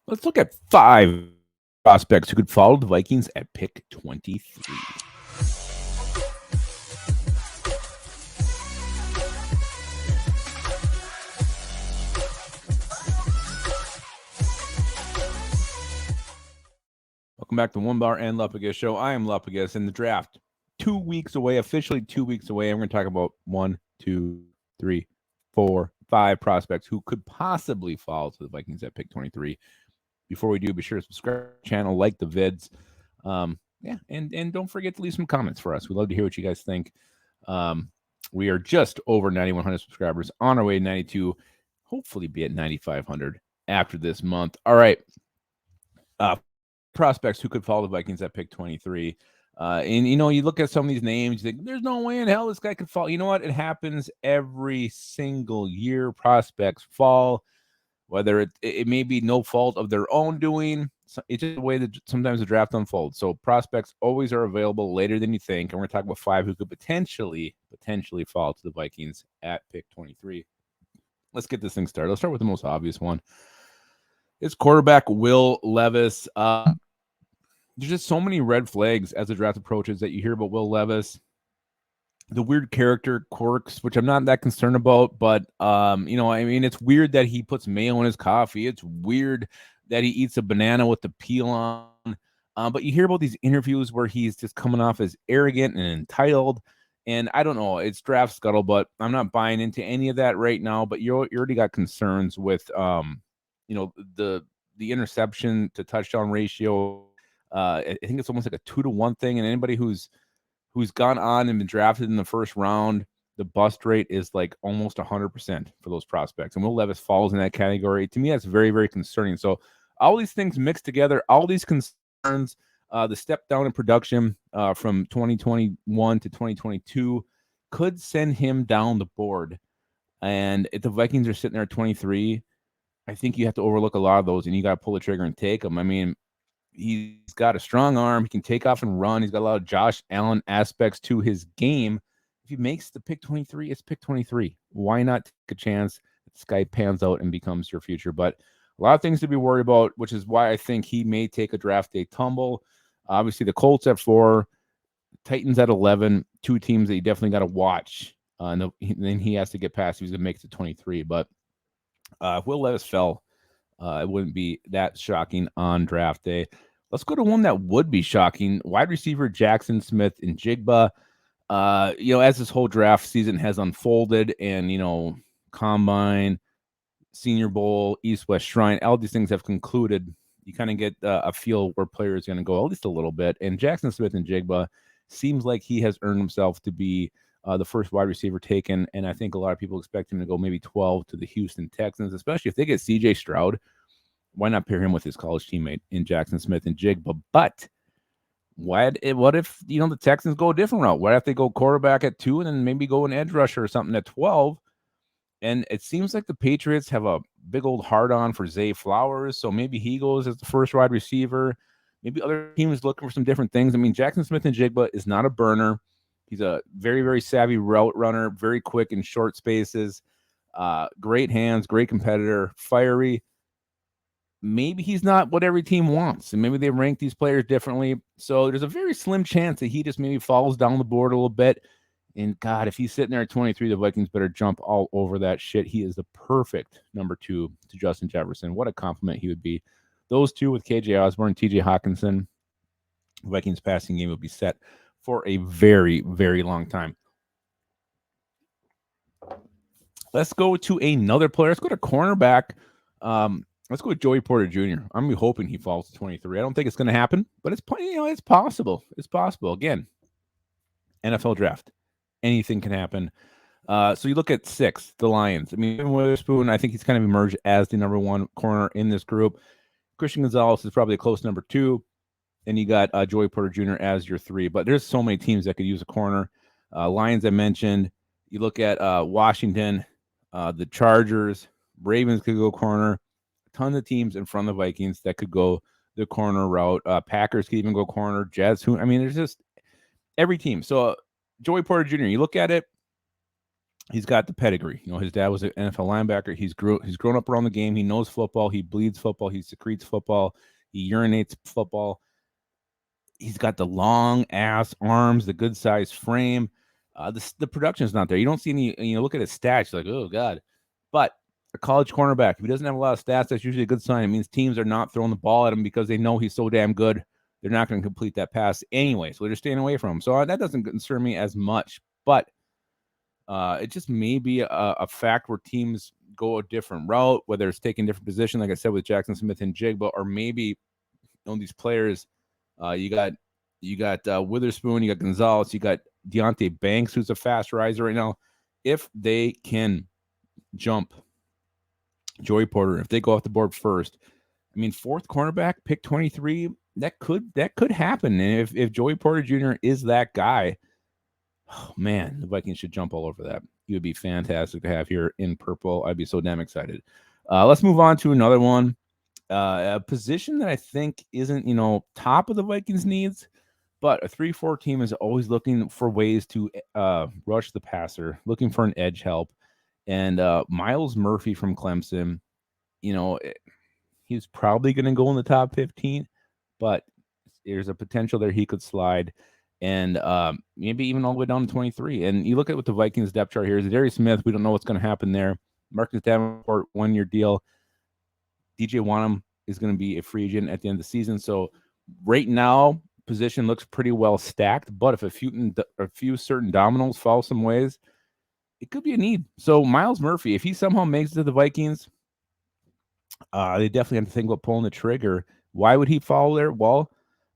Let's look at 5 prospects who could follow the Vikings at pick 23. Welcome back to Onebar and Lupagus Show. I am Lupagus, and the draft 2 weeks away, officially 2 weeks away. I'm going to talk about 1, 2, 3, 4, 5 prospects who could possibly fall to the Vikings at pick 23. Before we do, be sure to subscribe to the channel, like the vids. And don't forget to leave some comments for us. We'd love to hear what you guys think. We are just over 9,100 subscribers, on our way to 92, hopefully be at 9,500 after this month. All right. Prospects who could follow the Vikings at pick 23. And, you look at some of these names, you think, there's no way in hell this guy could fall. You know what? It happens every single year. Prospects fall, whether it may be no fault of their own doing. It's just the way that sometimes the draft unfolds. So prospects always are available later than you think. And we're going to talk about 5 who could potentially fall to the Vikings at pick 23. Let's get this thing started. Let's start with the most obvious one. It's quarterback Will Levis. There's just so many red flags as the draft approaches that you hear about Will Levis. The weird character quirks, which I'm not that concerned about, but it's weird that he puts mayo in his coffee. It's weird that he eats a banana with the peel on. But you hear about these interviews where he's just coming off as arrogant and entitled. And I don't know, it's draft scuttlebutt. I'm not buying into any of that right now, but you already got concerns with the interception to touchdown ratio. I think it's almost like a 2-to-1 thing, and anybody who's gone on and been drafted in the first round, the bust rate is like almost 100% for those prospects. And Will Levis falls in that category. To me, that's very, very concerning. So all these things mixed together, all these concerns, the step down in production from 2021 to 2022 could send him down the board. And if the Vikings are sitting there at 23, I think you have to overlook a lot of those, and you got to pull the trigger and take them. I mean, he's got a strong arm. He can take off and run. He's got a lot of Josh Allen aspects to his game. If he makes the pick 23, it's pick 23. Why not take a chance that this guy pans out and becomes your future? But a lot of things to be worried about, which is why I think he may take a draft day tumble. Obviously, the Colts at 4, Titans at 11, 2 teams that you definitely got to watch. And then he has to get past. He's going to make it to 23. But if Will Levis fell, it wouldn't be that shocking on draft day. Let's go to one that would be shocking. Wide receiver Jackson Smith-Njigba. As this whole draft season has unfolded and, Combine, Senior Bowl, East-West Shrine, all these things have concluded, you kind of get a feel where players are going to go at least a little bit. And Jackson Smith-Njigba seems like he has earned himself to be the first wide receiver taken, and I think a lot of people expect him to go maybe 12 to the Houston Texans, especially if they get C.J. Stroud. Why not pair him with his college teammate in Jackson Smith-Njigba? But what if the Texans go a different route? What if they go quarterback at 2 and then maybe go an edge rusher or something at 12? And it seems like the Patriots have a big old hard-on for Zay Flowers, so maybe he goes as the first wide receiver. Maybe other teams looking for some different things. I mean, Jackson Smith-Njigba is not a burner. He's a very, very savvy route runner, very quick in short spaces, great hands, great competitor, fiery. Maybe he's not what every team wants, and maybe they rank these players differently. So there's a very slim chance that he just maybe falls down the board a little bit. And God, if he's sitting there at 23, the Vikings better jump all over that shit. He is the perfect number 2 to Justin Jefferson. What a compliment he would be. Those two with KJ Osborne, TJ Hawkinson, Vikings passing game would be set for a very, very long time. Let's go to another player. Let's go to cornerback. Let's go with Joey Porter Jr. I'm gonna be hoping he falls to 23. I don't think it's going to happen, but it's possible. It's possible. Again, NFL draft, anything can happen. So you look at 6, the Lions. I mean, Witherspoon, I think he's kind of emerged as the number 1 corner in this group. Christian Gonzalez is probably a close number 2. And you got Joey Porter Jr. as your 3. But there's so many teams that could use a corner. Lions, I mentioned. You look at Washington, the Chargers, Ravens could go corner. A ton of teams in front of the Vikings that could go the corner route. Packers could even go corner. Jets, there's just every team. So Joey Porter Jr., you look at it, He's got the pedigree. His dad was an NFL linebacker. He's grown up around the game. He knows football. He bleeds football. He secretes football. He urinates football. He's got the long ass arms, the good size frame. The production is not there. You don't see any. Look at his stats. You're like, oh god. But a college cornerback, if he doesn't have a lot of stats, that's usually a good sign. It means teams are not throwing the ball at him because they know he's so damn good. They're not going to complete that pass anyway, so they're staying away from him. So that doesn't concern me as much. But it just may be a fact where teams go a different route, whether it's taking different position, like I said with Jackson Smith and Jigba, or maybe these players. You got Witherspoon, you got Gonzalez, you got Deontay Banks, who's a fast riser right now. If they can jump Joey Porter, if they go off the board first, I mean, fourth cornerback, pick 23, that could happen. And if Joey Porter Jr. is that guy, oh man, the Vikings should jump all over that. He would be fantastic to have here in purple. I'd be so damn excited. Let's move on to another one. A position that I think isn't, top of the Vikings needs, but a 3-4 team is always looking for ways to rush the passer, looking for an edge help. And Miles Murphy from Clemson, he's probably going to go in the top 15, but there's a potential there he could slide. And maybe even all the way down to 23. And you look at what the Vikings depth chart here is Darius Smith. We don't know what's going to happen there. Marcus Davenport, 1-year deal. DJ Wanham is going to be a free agent at the end of the season. So right now, position looks pretty well stacked. But if a few certain dominoes fall some ways, it could be a need. So Miles Murphy, if he somehow makes it to the Vikings, they definitely have to think about pulling the trigger. Why would he fall there? Well,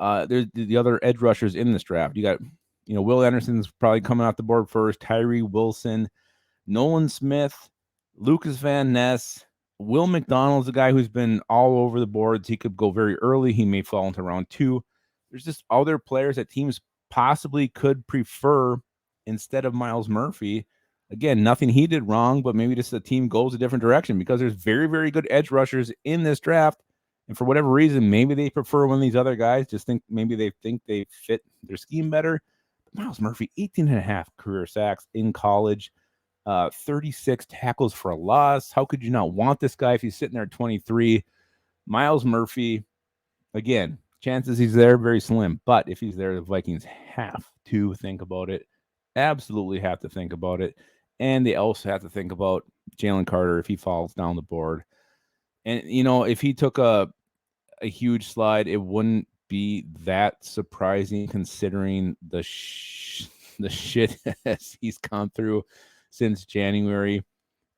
there's the other edge rushers in this draft. You got, Will Anderson's probably coming off the board first. Tyree Wilson, Nolan Smith, Lucas Van Ness, Will McDonald's a guy who's been all over the boards. He could go very early. He may fall into round 2. There's just other players that teams possibly could prefer instead of Miles Murphy. Again, nothing he did wrong, but maybe just the team goes a different direction because there's very, very good edge rushers in this draft. And for whatever reason, maybe they prefer one of these other guys. Maybe they think they fit their scheme better. But Miles Murphy, 18.5 career sacks in college, 36 tackles for a loss. How could you not want this guy if he's sitting there at 23? Miles Murphy, again, chances he's there, very slim. But if he's there, the Vikings have to think about it. Absolutely have to think about it. And they also have to think about Jalen Carter if he falls down the board. And, if he took a huge slide, it wouldn't be that surprising considering the shit as he's gone through since January.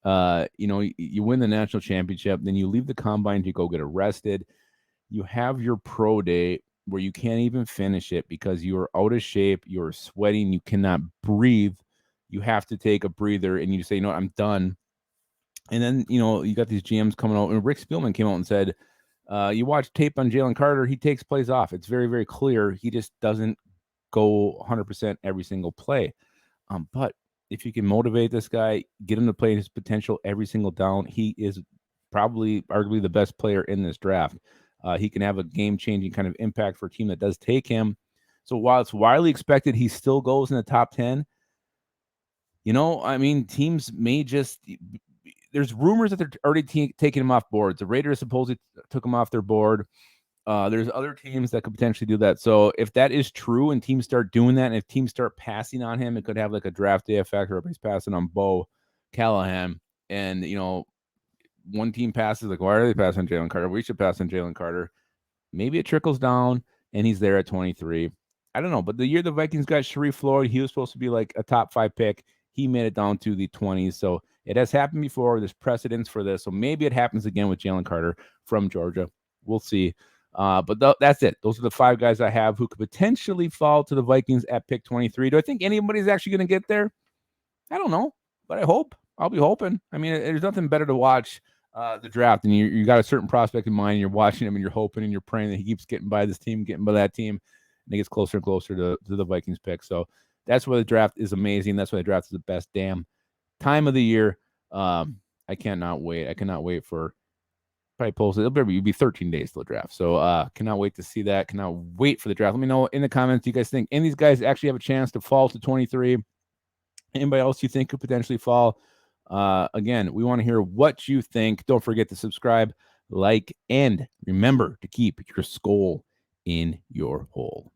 You win the national championship, then you leave the combine to go get arrested. You have your pro day where you can't even finish it because you're out of shape, you're sweating, you cannot breathe. You have to take a breather and you say, I'm done. And then, you got these GMs coming out, and Rick Spielman came out and said, you watch tape on Jalen Carter, he takes plays off. It's very, very clear. He just doesn't go 100% every single play. But if you can motivate this guy, get him to play his potential every single down, he is probably arguably the best player in this draft. He can have a game-changing kind of impact for a team that does take him. So while it's widely expected he still goes in the top 10, teams may just – there's rumors that they're already taking him off boards. The Raiders supposedly took him off their board. There's other teams that could potentially do that. So if that is true and teams start doing that, and if teams start passing on him, it could have like a draft day effect, or everybody's passing on Bo Callahan. And, one team passes, like, why are they passing on Jalen Carter? We should pass on Jalen Carter. Maybe it trickles down and he's there at 23. I don't know. But the year the Vikings got Sharif Floyd, he was supposed to be like a top 5 pick. He made it down to the 20s. So it has happened before. There's precedence for this. So maybe it happens again with Jalen Carter from Georgia. We'll see. But that's it. Those are the 5 guys I have who could potentially fall to the Vikings at pick 23. Do I think anybody's actually going to get there? I don't know, but I hope. I'll be hoping. I mean, there's nothing better to watch the draft, and you got a certain prospect in mind. You're watching him, and you're hoping, and you're praying that he keeps getting by this team, getting by that team, and he gets closer and closer to the Vikings pick. So that's why the draft is amazing. That's why the draft is the best damn time of the year. I cannot wait. I cannot wait for probably post. It'll be 13 days till the draft. So cannot wait to see that. Cannot wait for the draft. Let me know in the comments. Do you guys think any of these guys actually have a chance to fall to 23? Anybody else you think could potentially fall? Again, we want to hear what you think. Don't forget to subscribe, like, and remember to keep your skull in your hole.